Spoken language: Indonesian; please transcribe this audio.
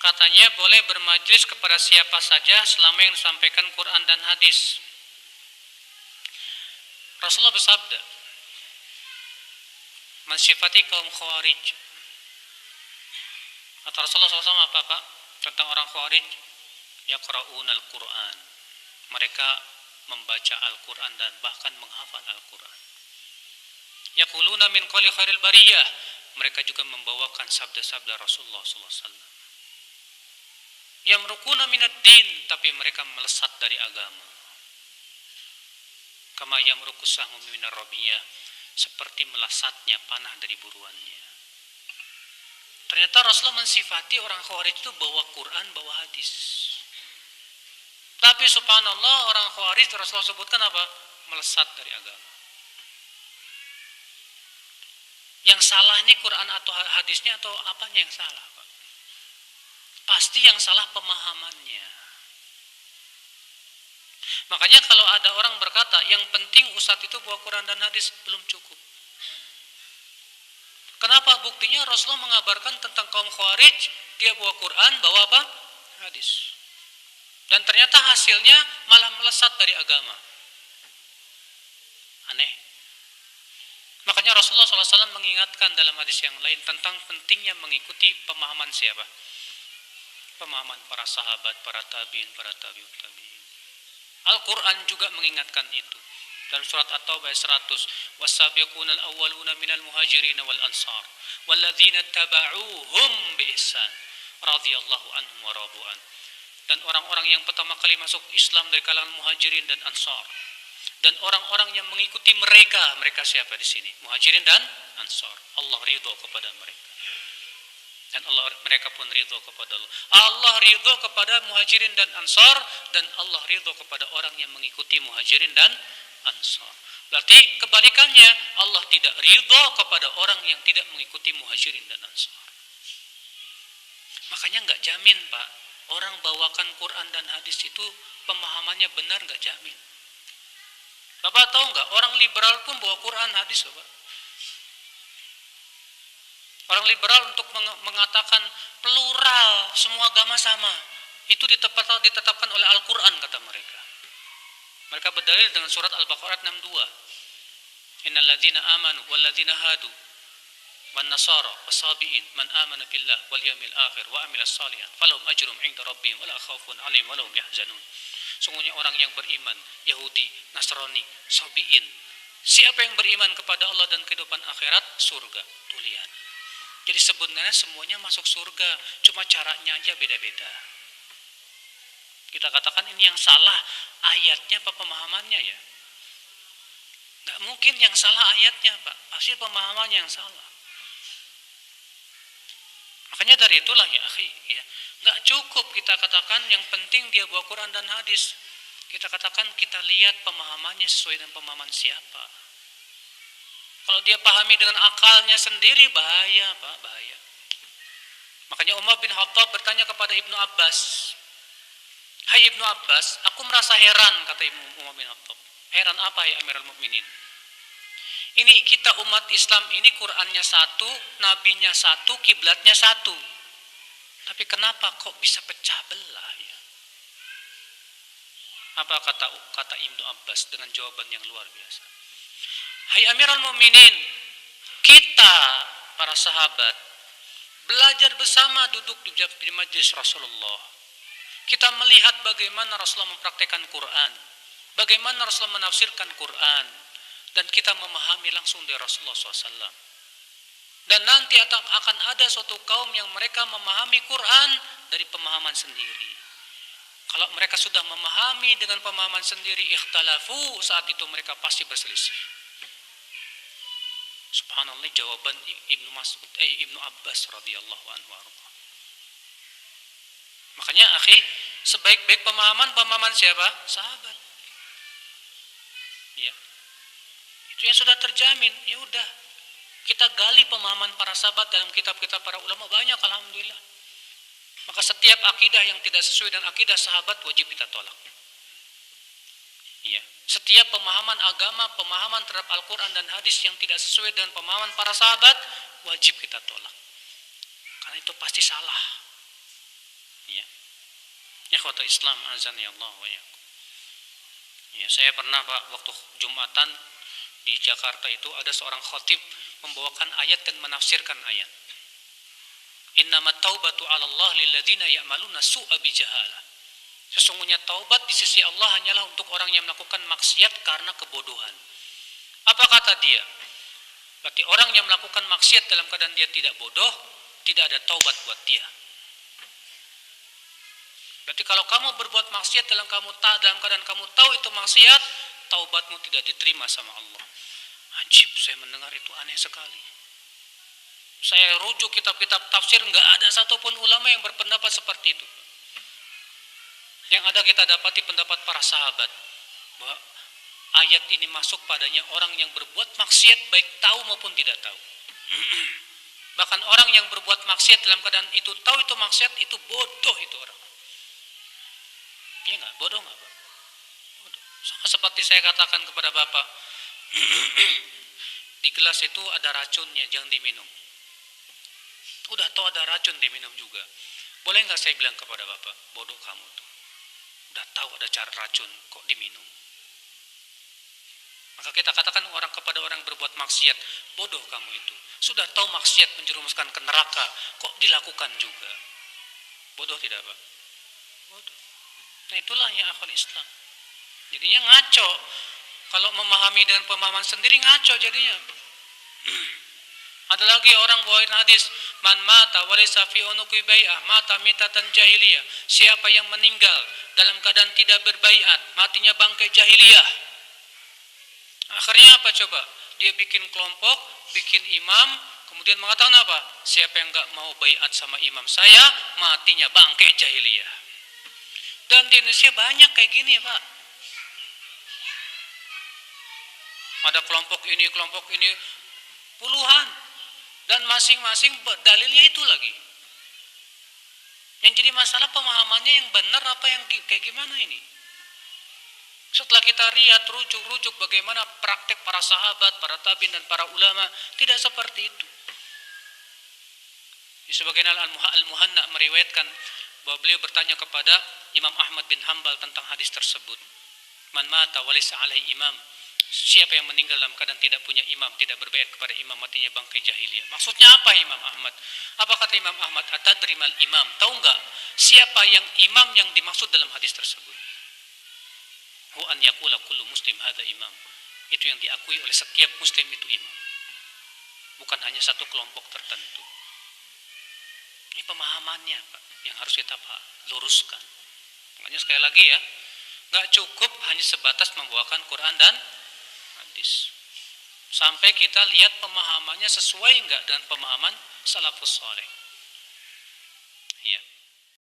Katanya boleh bermajlis kepada siapa saja selama yang disampaikan Quran dan hadis. Rasulullah bersabda, mensifati kaum Khawarij. Kata Rasulullah SAW apa Pak? Tentang orang Khawarij, yaqra'una al-Quran. Mereka membaca Al-Quran dan bahkan menghafal Al-Quran. Yaquluna min qawli khairil bariyah. Mereka juga membawakan sabda-sabda Rasulullah SAW. Yamrukuna minad din, tapi mereka melesat dari agama. Kama yamruku sahmu minar rabiyah, seperti melesatnya panah dari buruannya. Ternyata Rasulullah mensifati orang Khawarij itu bawa Quran, bawa hadis. Tapi subhanallah, orang Khawarij Rasulullah sebutkan apa? Melesat dari agama. Yang salah ini Quran atau hadisnya atau apanya yang salah, Pak? Pasti yang salah pemahamannya. Makanya kalau ada orang berkata yang penting ustadz itu bawa Quran dan hadis, belum cukup. Kenapa? Buktinya Rasulullah mengabarkan tentang kaum Khawarij, dia bawa Quran, bawa apa? Hadis. Dan ternyata hasilnya malah melesat dari agama. Aneh. Makanya Rasulullah SAW mengingatkan dalam hadis yang lain tentang pentingnya mengikuti pemahaman siapa? Pemahaman para sahabat, para tabi'in, para tabi'ut tabi'in. Al-Quran juga mengingatkan itu. Dalam surat At-Taubah 100, was-sabiquna al-awwaluna minal muhajirin wal ansar walladzina taba'uuhum biihsan radhiyallahu anhum wa radu'an. Dan orang-orang yang pertama kali masuk Islam dari kalangan muhajirin dan ansar, dan orang-orang yang mengikuti mereka siapa di sini? Muhajirin dan ansar. Allah ridho kepada mereka. Dan mereka pun ridho kepada Allah. Allah ridho kepada muhajirin dan ansar, dan Allah ridho kepada orang yang mengikuti muhajirin dan ansar. Berarti kebalikannya, Allah tidak ridho kepada orang yang tidak mengikuti muhajirin dan ansar. Makanya nggak jamin Pak, orang bawakan Quran dan hadis itu pemahamannya benar, nggak jamin. Bapak tahu nggak, orang liberal pun bawa Quran hadis Bapak. Orang liberal untuk mengatakan plural, semua agama sama, itu ditetapkan oleh Al-Quran kata mereka. Mereka berdalil dengan surat Al-Baqarah 62. Innal ladzina amanu wal ladzina hadu wan nasara wasabiin man amana billah wal yawmil akhir wa amila shalihan falahum ajrum 'inda rabbihim wala khaufun 'alaihim wala hum yahzanun. Sungguhnya orang yang beriman, Yahudi, Nasrani, Sabiin, siapa yang beriman kepada Allah dan kehidupan akhirat, surga. Tuh lihat. Jadi sebenarnya semuanya masuk surga, cuma caranya aja beda-beda. Kita katakan ini yang salah ayatnya apa pemahamannya ya? Gak mungkin yang salah ayatnya Pak, pasti pemahamannya yang salah. Makanya dari itulah ya akhi, ya, gak cukup kita katakan yang penting dia bawa Quran dan hadis. Kita katakan kita lihat pemahamannya sesuai dengan pemahaman siapa. Kalau dia pahami dengan akalnya sendiri, bahaya Pak, bahaya. Makanya Umar bin Khattab bertanya kepada Ibnu Abbas, hai Ibnu Abbas, aku merasa heran, kata Umar bin Khattab. Heran apa ya Amirul Mukminin? Ini kita umat Islam ini Qurannya satu, nabinya satu, kiblatnya satu. Tapi kenapa kok bisa pecah belah ya? Apa kata Ibnu Abbas dengan jawaban yang luar biasa? Hai Amirul Mukminin, kita para sahabat belajar bersama duduk di majelis Rasulullah. Kita melihat bagaimana Rasulullah mempraktekkan Quran, bagaimana Rasulullah menafsirkan Quran, dan kita memahami langsung dari Rasulullah SAW. Dan nanti akan ada suatu kaum yang mereka memahami Quran dari pemahaman sendiri. Kalau mereka sudah memahami dengan pemahaman sendiri, ikhtalafu, saat itu mereka pasti berselisih. Subhanallah, jawaban Ibnu Abbas radhiyallahu anhu. Makanya akhi, sebaik-baik pemahaman siapa? Sahabat. Ya. Itu yang sudah terjamin. Ya udah, kita gali pemahaman para sahabat dalam kitab-kitab para ulama banyak, alhamdulillah. Maka setiap akidah yang tidak sesuai dengan akidah sahabat wajib kita tolak. Ya. Setiap pemahaman agama, pemahaman terhadap Al-Quran dan hadis yang tidak sesuai dengan pemahaman para sahabat, wajib kita tolak. Karena itu pasti salah. Ikhwatul Islam azan ya Allah wa yakum. Ya, saya pernah Pak waktu Jumatan di Jakarta itu ada seorang khatib membawakan ayat dan menafsirkan ayat. Innamat taubatu 'ala Allah lilladzina ya'maluna su'a bijahalah. Sesungguhnya taubat di sisi Allah hanyalah untuk orang yang melakukan maksiat karena kebodohan. Apa kata dia? Berarti orang yang melakukan maksiat dalam keadaan dia tidak bodoh, tidak ada taubat buat dia. Berarti kalau kamu berbuat maksiat dalam keadaan kamu tahu itu maksiat, taubatmu tidak diterima sama Allah. Ajib, saya mendengar itu aneh sekali. Saya rujuk kitab-kitab tafsir, nggak ada satupun ulama yang berpendapat seperti itu. Yang ada kita dapati pendapat para sahabat bahwa ayat ini masuk padanya orang yang berbuat maksiat baik tahu maupun tidak tahu. Bahkan orang yang berbuat maksiat dalam keadaan itu tahu itu maksiat, itu bodoh itu orang. Iya nggak? Bodoh nggak Pak? Bodoh. Sama seperti saya katakan kepada Bapak, di gelas itu ada racunnya, jangan diminum. Udah tahu ada racun diminum juga. Boleh nggak saya bilang kepada Bapak, bodoh kamu tuh. Udah tahu ada cara racun, kok diminum. Maka kita katakan orang kepada orang berbuat maksiat, bodoh kamu itu. Sudah tahu maksiat menjerumuskan ke neraka, kok dilakukan juga. Bodoh tidak Pak? Bodoh. Nah itulah yang akhwal Islam. Jadinya ngaco. Kalau memahami dengan pemahaman sendiri ngaco jadinya. Ada lagi orang bawain hadis, man mata walaysa fi unuqi bai'ah mata mitatan jahiliyah. Siapa yang meninggal dalam keadaan tidak berbaiat, matinya bangkai jahiliyah. Akhirnya apa coba? Dia bikin kelompok, bikin imam, kemudian mengatakan apa? Siapa yang enggak mau baiat sama imam saya, matinya bangkai jahiliyah. Dan di Indonesia banyak kayak gini Pak. Ada kelompok ini puluhan, dan masing-masing dalilnya itu lagi. Yang jadi masalah pemahamannya yang benar apa yang kayak gimana ini. Setelah kita lihat rujuk-rujuk bagaimana praktek para sahabat, para tabi'in dan para ulama, tidak seperti itu. Sebagian Al-Muhanna meriwayatkan bahwa beliau bertanya kepada Imam Ahmad bin Hanbal tentang hadis tersebut. Man mata walaysa alaihi imam. Siapa yang meninggal dalam keadaan tidak punya imam, tidak berbaiat kepada imam, matinya bangkai jahiliyah. Maksudnya apa Imam Ahmad? Apa kata Imam Ahmad? Atadrimal imam. Tahu enggak siapa yang imam yang dimaksud dalam hadis tersebut? Hu an yaqula kullu muslim hadza imam. Itu yang diakui oleh setiap muslim itu imam. Bukan hanya satu kelompok tertentu. Ini pemahamannya Pak, yang harus kita luruskan. Makanya sekali lagi ya, nggak cukup hanya sebatas membawakan Quran dan hadis. Sampai kita lihat pemahamannya sesuai nggak dengan pemahaman salafus saleh. Iya.